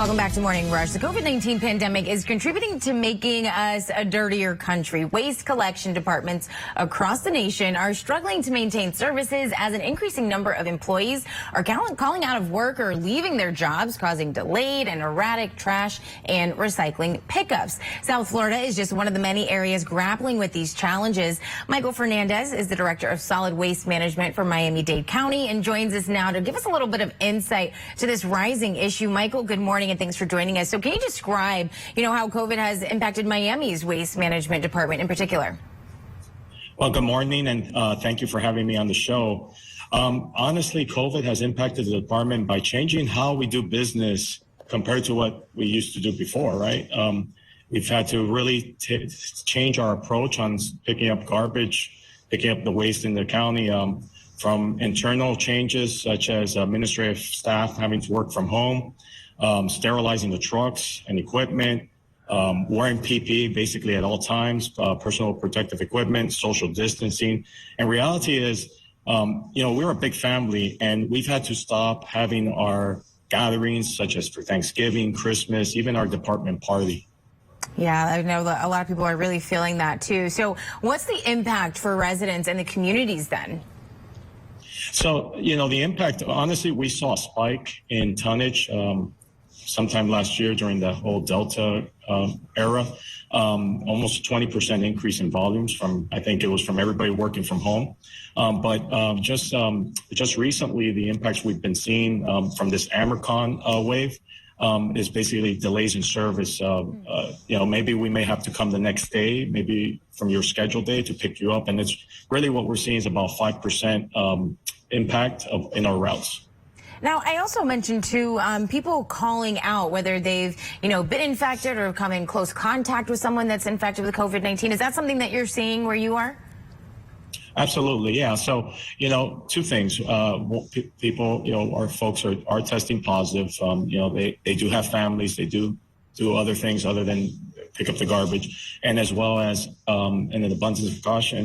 Welcome back to Morning Rush. The COVID-19 pandemic is contributing to making us a dirtier country. Waste collection departments across the nation are struggling to maintain services as an increasing number of employees are calling out of work or leaving their jobs, causing delayed and erratic trash and recycling pickups. South Florida is just one of the many areas grappling with these challenges. Michael Fernandez is the Director of Solid Waste Management for Miami-Dade County and joins us now to give us a little bit of insight to this rising issue. Michael, good morning and thanks for joining us. So can you describe, how COVID has impacted Miami's waste management department in particular? Well, good morning, and thank you for having me on the show. Honestly, COVID has impacted the department by changing how we do business compared to what we used to do before, right? We've had to really change our approach on picking up garbage, picking up the waste in the county, from internal changes such as administrative staff having to work from home, sterilizing the trucks and equipment, wearing PPE basically at all times, personal protective equipment, social distancing. And reality is, we're a big family and we've had to stop having our gatherings such as for Thanksgiving, Christmas, even our department party. Yeah, I know that a lot of people are really feeling that too. So what's the impact for residents and the communities then? So, the impact, honestly, we saw a spike in tonnage sometime last year during the whole Delta era, almost a 20% increase in volumes I think it was from everybody working from home. But just recently, the impacts we've been seeing from this Amazon wave is basically delays in service. Maybe we may have to come the next day, maybe from your scheduled day to pick you up. And it's really what we're seeing is about 5% impact in our routes. Now, I also mentioned, too, people calling out whether they've, been infected or come in close contact with someone that's infected with COVID-19. Is that something that you're seeing where you are? Absolutely, yeah. So, two things. People, our folks are testing positive. They do have families. They do other things other than pick up the garbage. And as well as, in an abundance of caution,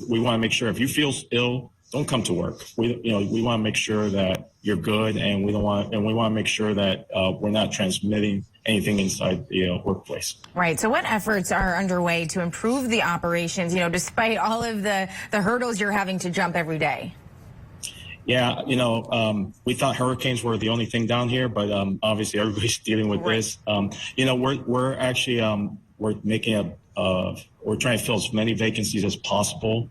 we want to make sure if you feel ill, don't come to work. We want to make sure that you're good, and we want to make sure that we're not transmitting anything inside the workplace. Right. So what efforts are underway to improve the operations, despite all of the hurdles you're having to jump every day? Yeah, we thought hurricanes were the only thing down here, but obviously everybody's dealing with this. We're actually we're making we're trying to fill as many vacancies as possible.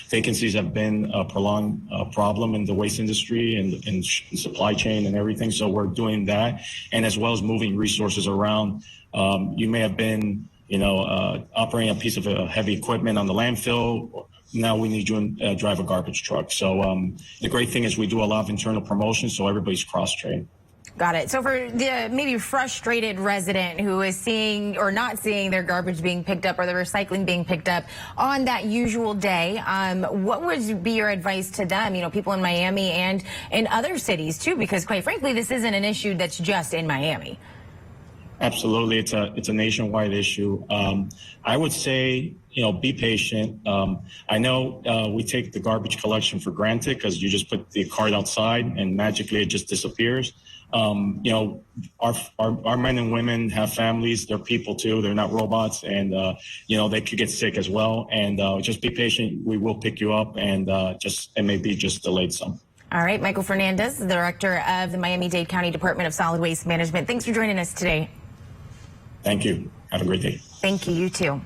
Vacancies have been a prolonged problem in the waste industry and in supply chain and everything. So we're doing that, and as well as moving resources around. You may have been, operating a piece of heavy equipment on the landfill. Now we need you to drive a garbage truck. So the great thing is we do a lot of internal promotions, so everybody's cross-trained. Got it. So for the maybe frustrated resident who is seeing or not seeing their garbage being picked up or the recycling being picked up on that usual day, what would be your advice to them, people in Miami and in other cities too? Because quite frankly, this isn't an issue that's just in Miami. Absolutely. It's a nationwide issue. I would say, be patient. I know we take the garbage collection for granted because you just put the cart outside and magically it just disappears. Our men and women have families. They're people too. They're not robots, and they could get sick as well. And just be patient. We will pick you up, and it may be just delayed some. All right, Michael Fernandez, the Director of the Miami-Dade County Department of Solid Waste Management. Thanks for joining us today. Thank you. Have a great day. Thank you. You too.